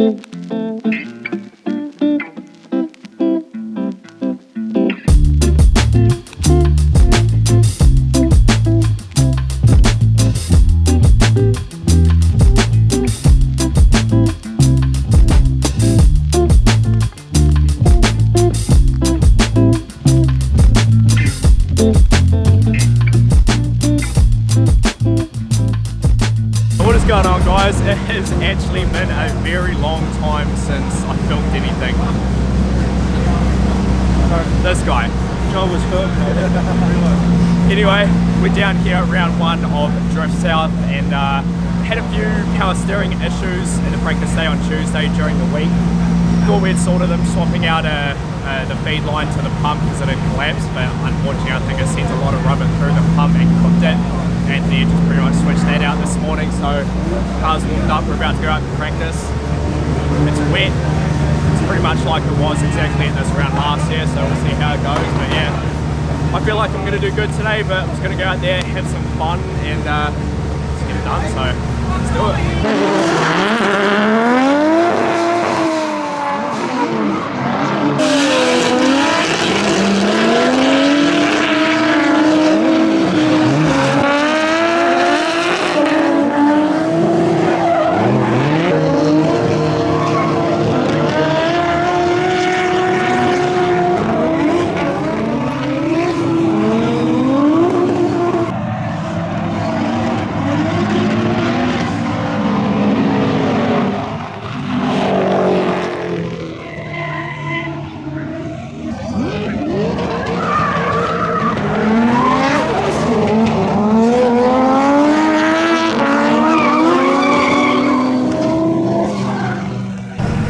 What is going on, guys? It has actually been a very long time since I filmed anything. This guy. Joel was filmed. Anyway, we're down here at round one of Drift South and had a few power steering issues in the practice day on Tuesday during the week. Thought we'd sorted them, swapping out the feed line to the pump because it had collapsed, but unfortunately I think it sent a lot of rubber through the pump and cooked it. Anthony just pretty much switched that out this morning, so car's warmed up, we're about to go out for practice. It's wet, it's pretty much like it was exactly at this round last year, so we'll see how it goes. But yeah, I feel like I'm going to do good today, but I'm just going to go out there, have some fun, and just get it done, so let's do it.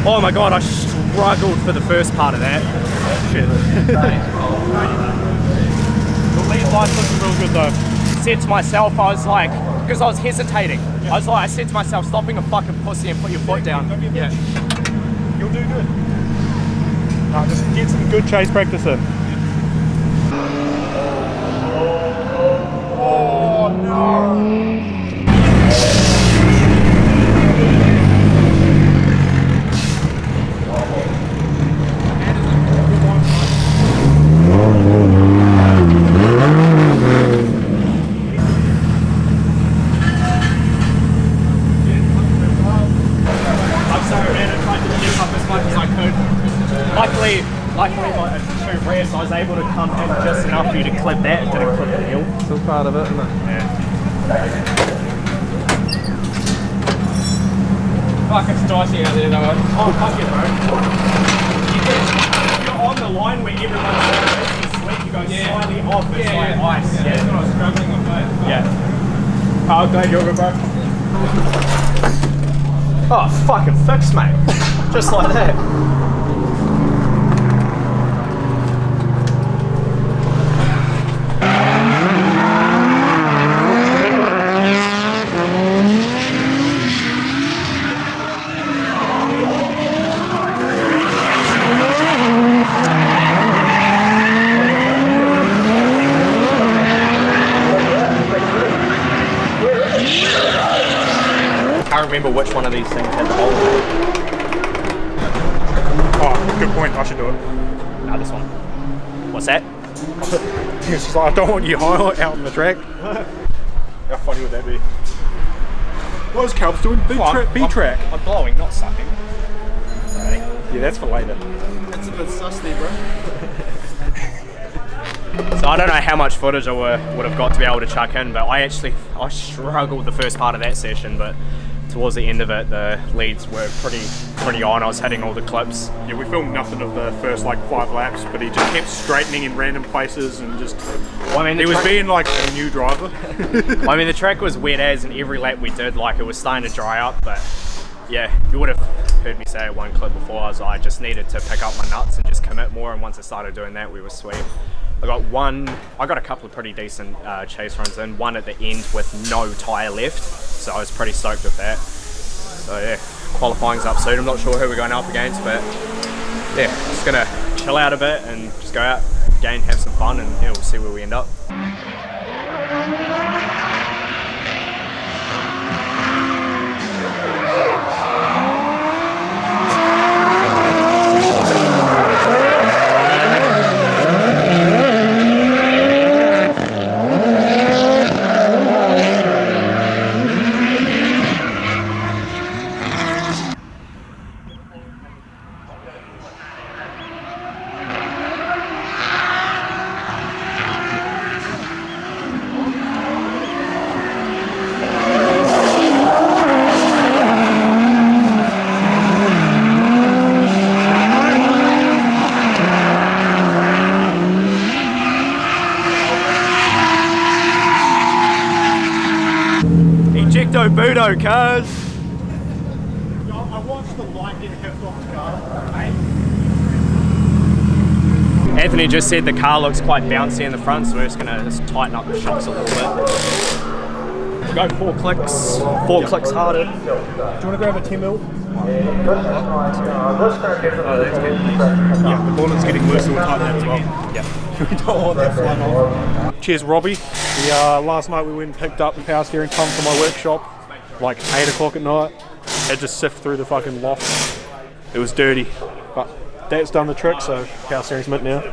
Oh my god, I struggled for the first part of that. Shit. The lead line's looking real good though. Said to myself, I was like, because I was hesitating. Yeah. I said to myself, stop being a fucking pussy and put your foot down. Yeah. You'll do good. No, just get some good chase practice in. Oh no! Luckily, like it's two rears, so I was able to come in just enough for you to clip that. It didn't clip the heel. Still part of it, isn't it? Yeah. Fuck, it's dicey out there though. Oh, fuck it, bro. You're on the line where everyone's sweet. You go slightly off. It's like ice. Yeah, that's what I was struggling with. Yeah. Oh, glad you're good, bro. Oh, fucking fixed, mate. Just like that. I can't remember which one of these things had the hole in it. Oh, good point, I should do it. No, this one. What's that? She's like, I don't want you high out on the track. How funny would that be? What is Calps doing? B-track. I'm blowing, not sucking. Yeah, that's for later. It's a bit susty, bro. So I don't know how much footage I would have got to be able to chuck in, but I struggled the first part of that session, but towards the end of it, the leads were pretty on. I was hitting all the clips. Yeah, we filmed nothing of the first like 5 laps, but he just kept straightening in random places and just... Well, I mean, he was being like a new driver. I mean, the track was wet as, and every lap we did, like, it was starting to dry up, but yeah, you would have heard me say at one clip before, I just needed to pick up my nuts and just commit more, and once I started doing that, we were sweet. I got a couple of pretty decent chase runs in, one at the end with no tyre left, so I was pretty stoked with that. So yeah, qualifying's up soon. I'm not sure who we're going up against, but yeah, just gonna chill out a bit and just go out, again, have some fun, and yeah, we'll see where we end up. no, cuz. I watched the light get hit off the car. Anthony just said the car looks quite bouncy in the front, so we're just gonna tighten up the shocks a little bit. Go 4 clicks, 4 clicks harder. Do you want to grab a 10 mil? Yeah, Yeah, the bullet's getting loose, so we'll tighten that as well. yeah. We don't want that flying off. Cheers, Robbie. Last night we went and picked up the power steering come from my workshop, like 8 o'clock at night. Had to sift through the fucking loft. It was dirty, but that's done the trick, so power steering's mint now.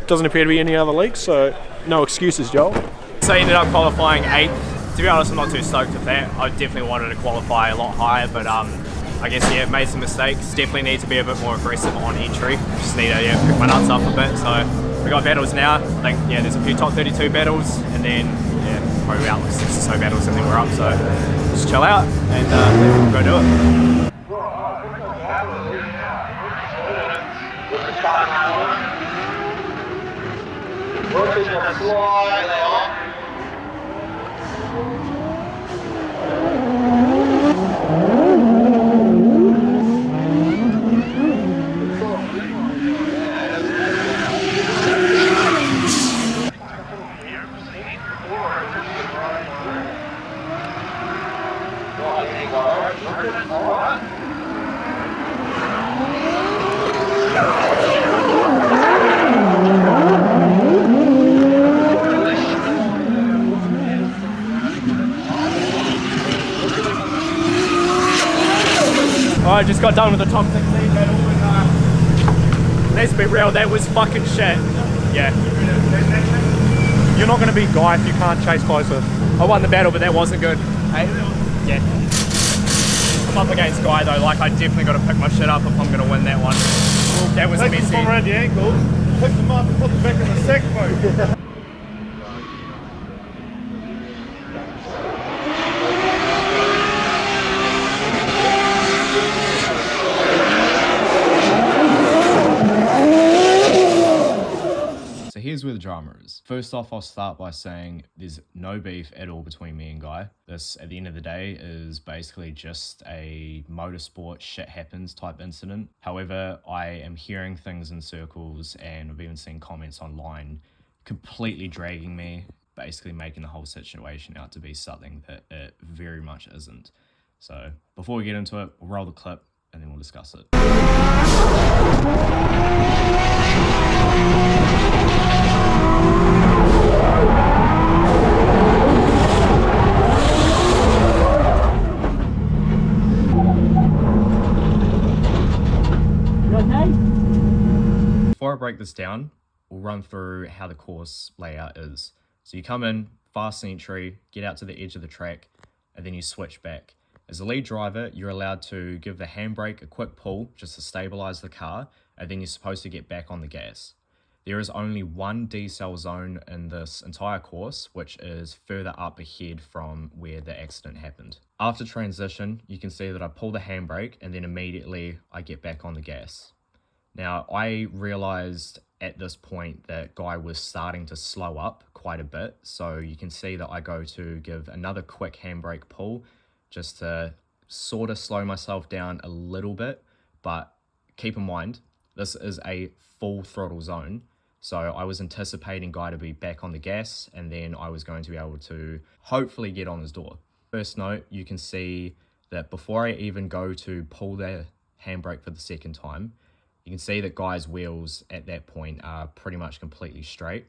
Doesn't appear to be any other leaks, so no excuses, Joel. So I ended up qualifying 8th. To be honest, I'm not too stoked with that. I definitely wanted to qualify a lot higher, but I guess, yeah, made some mistakes. Definitely need to be a bit more aggressive on entry. Just need to, pick my nuts up a bit. So we got battles now. I think, there's a few top 32 battles, and then, probably about like 6 or so battles, and then we're up. So just chill out, and we'll go do it. I just got done with the top 16 battle, and let's be real, that was fucking shit. Yeah. You're not going to be Guy if you can't chase closer. I won the battle, but that wasn't good. Hey? Yeah. I'm up against Guy though, like I definitely got to pick my shit up if I'm going to win that one. That was Take messy. them around the ankle, pick them up and put them back in the sack mode. Here's where the drama is. First off, I'll start by saying there's no beef at all between me and Guy. This, at the end of the day, is basically just a motorsport shit happens type incident. However, I am hearing things in circles, and I've even seen comments online completely dragging me, basically making the whole situation out to be something that it very much isn't. So before we get into it, we'll roll the clip and then we'll discuss it. Before I break this down, we'll run through how the course layout is. So you come in, fast entry, get out to the edge of the track, and then you switch back. As a lead driver, you're allowed to give the handbrake a quick pull just to stabilize the car, and then you're supposed to get back on the gas. There is only one decel zone in this entire course, which is further up ahead from where the accident happened. After transition, you can see that I pull the handbrake and then immediately I get back on the gas. Now, I realized at this point that Guy was starting to slow up quite a bit, so you can see that I go to give another quick handbrake pull just to sort of slow myself down a little bit, but keep in mind, this is a full throttle zone, so I was anticipating Guy to be back on the gas, and then I was going to be able to hopefully get on his door. First note, you can see that before I even go to pull the handbrake for the second time, you can see that Guy's wheels at that point are pretty much completely straight.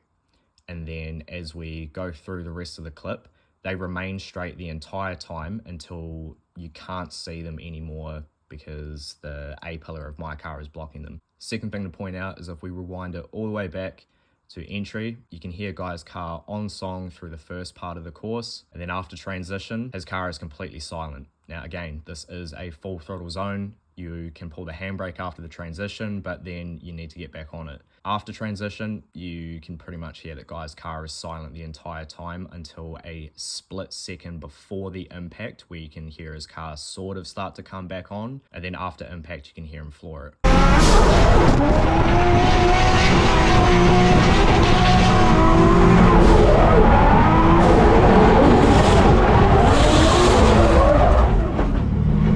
And then as we go through the rest of the clip, they remain straight the entire time until you can't see them anymore because the A-pillar of my car is blocking them. Second thing to point out is if we rewind it all the way back to entry, you can hear Guy's car on song through the first part of the course, and then after transition, his car is completely silent. Now again, this is a full throttle zone. You can pull the handbrake after the transition, but then you need to get back on it. After transition, you can pretty much hear that Guy's car is silent the entire time until a split second before the impact, where you can hear his car sort of start to come back on, and then after impact, you can hear him floor it.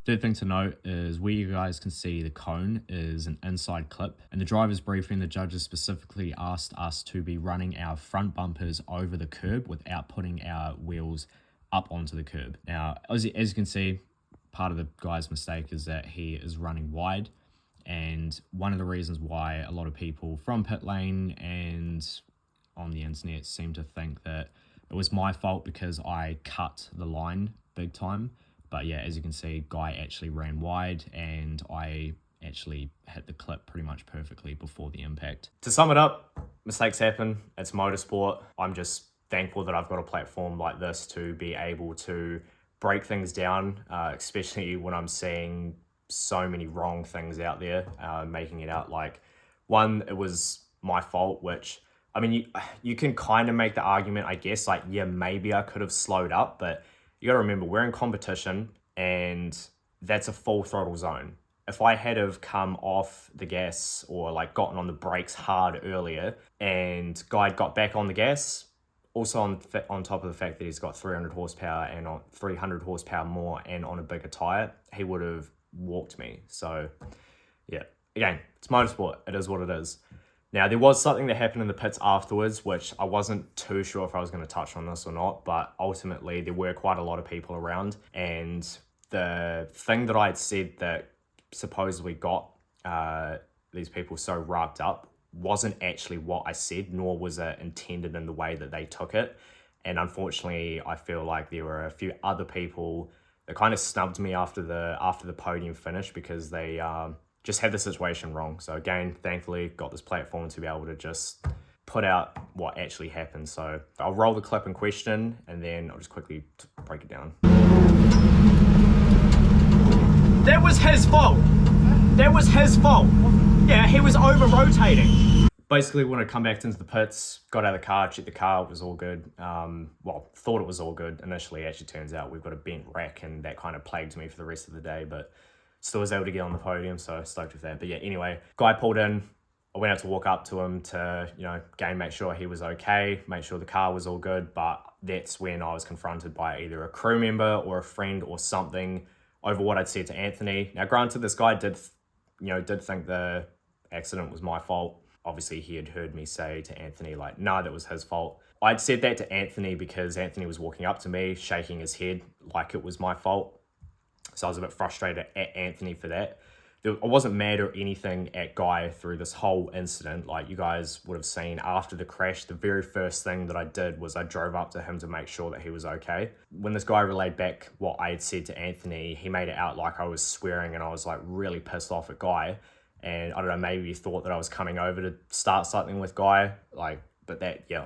Third thing to note is where you guys can see the cone is an inside clip. In the driver's briefing, the judges specifically asked us to be running our front bumpers over the curb without putting our wheels up onto the curb. Now, as you can see, part of the guy's mistake is that he is running wide. And one of the reasons why a lot of people from pit lane and on the internet seem to think that it was my fault because I cut the line big time. But yeah, as you can see, Guy actually ran wide and I actually hit the clip pretty much perfectly before the impact. To sum it up, mistakes happen. It's motorsport. I'm just thankful that I've got a platform like this to be able to break things down, especially when I'm seeing so many wrong things out there, making it out like, one, it was my fault, which, I mean, you can kind of make the argument, I guess, like, yeah, maybe I could have slowed up, but you gotta remember, we're in competition and that's a full throttle zone. If I had have come off the gas or like gotten on the brakes hard earlier and Guy got back on the gas, also on top of the fact that he's got 300 horsepower and on 300 horsepower more and on a bigger tire, he would have walked me. So yeah, again, it's motorsport. It is what it is. Now, there was something that happened in the pits afterwards, which I wasn't too sure if I was going to touch on this or not, but ultimately there were quite a lot of people around. And the thing that I had said that supposedly got these people so wrapped up wasn't actually what I said, nor was it intended in the way that they took it. And unfortunately, I feel like there were a few other people that kind of snubbed me after the podium finish because they just had the situation wrong. So again, thankfully, got this platform to be able to just put out what actually happened. So I'll roll the clip in question and then I'll just quickly break it down. That was his fault. That was his fault. Yeah, he was over-rotating. Basically, when I come back into the pits, got out of the car, checked the car, it was all good. Well, thought it was all good initially. Actually turns out we've got a bent rack and that kind of plagued me for the rest of the day, but still was able to get on the podium, so stoked with that. But yeah, anyway, Guy pulled in. I went out to walk up to him to, again, make sure he was okay, make sure the car was all good. But that's when I was confronted by either a crew member or a friend or something over what I'd said to Anthony. Now, granted, this guy did think the accident was my fault. Obviously, he had heard me say to Anthony, like, no, that was his fault. I'd said that to Anthony because Anthony was walking up to me, shaking his head like it was my fault. So I was a bit frustrated at Anthony for that. I wasn't mad or anything at Guy through this whole incident. Like you guys would have seen after the crash, the very first thing that I did was I drove up to him to make sure that he was okay. When this guy relayed back what I had said to Anthony, he made it out like I was swearing and I was like really pissed off at Guy. And I don't know, maybe he thought that I was coming over to start something with Guy. But that, yeah,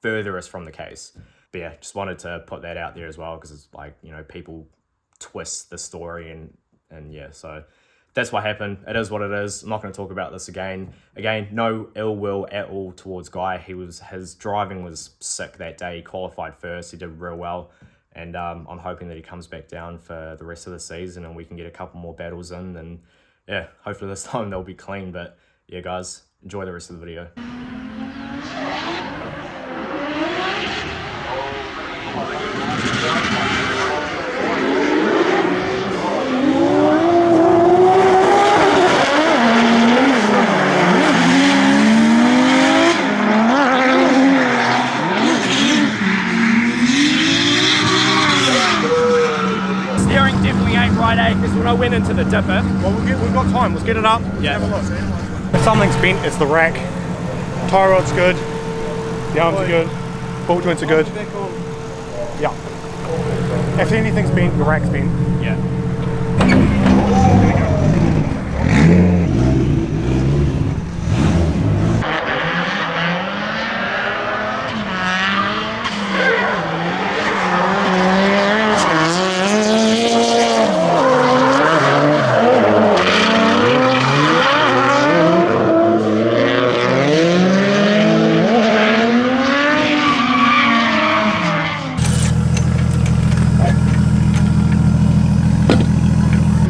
furthest from the case. But yeah, just wanted to put that out there as well because it's like, people twist the story and yeah, so that's what happened. It is what it is. I'm not going to talk about this again. Again, no ill will at all towards Guy. His driving was sick that day. He qualified first. He did real well. And I'm hoping that he comes back down for the rest of the season and we can get a couple more battles in. And yeah, hopefully this time they'll be clean. But yeah, guys, enjoy the rest of the video. Because when I went into the dipper, Well, we've got time. Let's get it up. Yeah. Have a look. If something's bent, it's the rack. Tie rod's good. The arms are good. Ball joints are good. Yeah. If anything's bent, the rack's bent. yeah.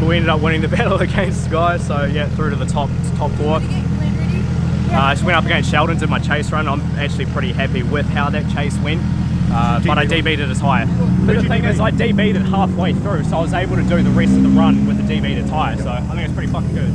We ended up winning the battle against the guys, so yeah, through to the top four. Just went up against Sheldon, did my chase run. I'm actually pretty happy with how that chase went. but I DB'd a tyre. But the thing is, I DB'd halfway through, so I was able to do the rest of the run with the DB'd tyre, so I think it's pretty fucking good.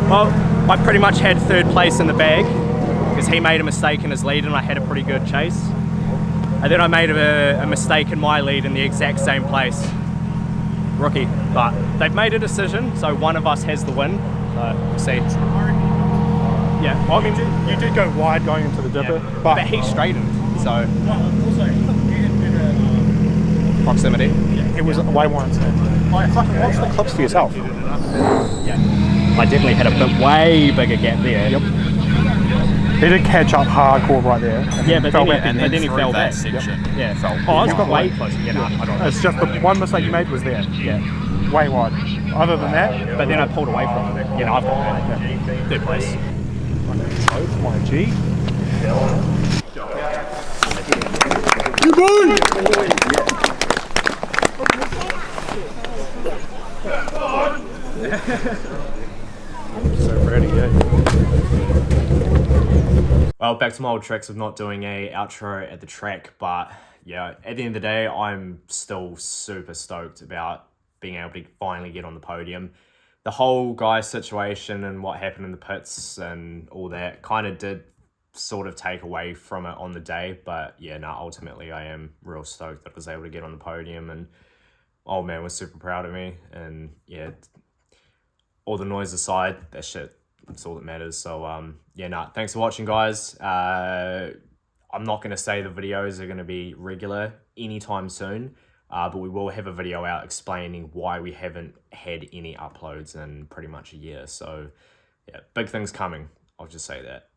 Well, I pretty much had third place in the bag because he made a mistake in his lead and I had a pretty good chase. And then I made a mistake in my lead in the exact same place. Rookie. But they've made a decision, so one of us has the win. So we'll see. Yeah. Well, I mean, you did go wide going into the dipper, Yeah. But he straightened, so Also, you had better proximity. it was way more insane. Like, fucking watch the clips for yourself. Yeah. I definitely had a way bigger gap there. Yep. He did catch up hardcore right there. Yeah, but fell then, back. but then he fell back. section. Yeah. Felt Oh, I was got way way closer. Yeah, no, I don't know. It's just the one mistake you made was there. Yeah. Way wide. Other than that, But then I pulled away from it. You know, I've got third place. both my G. So proud of you. Well, back to my old tricks of not doing a outro at the track, but yeah, at the end of the day, I'm still super stoked about being able to finally get on the podium. The whole guy situation and what happened in the pits and all that kind of did sort of take away from it on the day, but yeah, no, ultimately I am real stoked that I was able to get on the podium, and old man was super proud of me, and yeah, all the noise aside, that shit, that's all that matters. So yeah, nah, thanks for watching, guys. I'm not going to say the videos are going to be regular anytime soon, but we will have a video out explaining why we haven't had any uploads in pretty much a year. So yeah, big things coming, I'll just say that.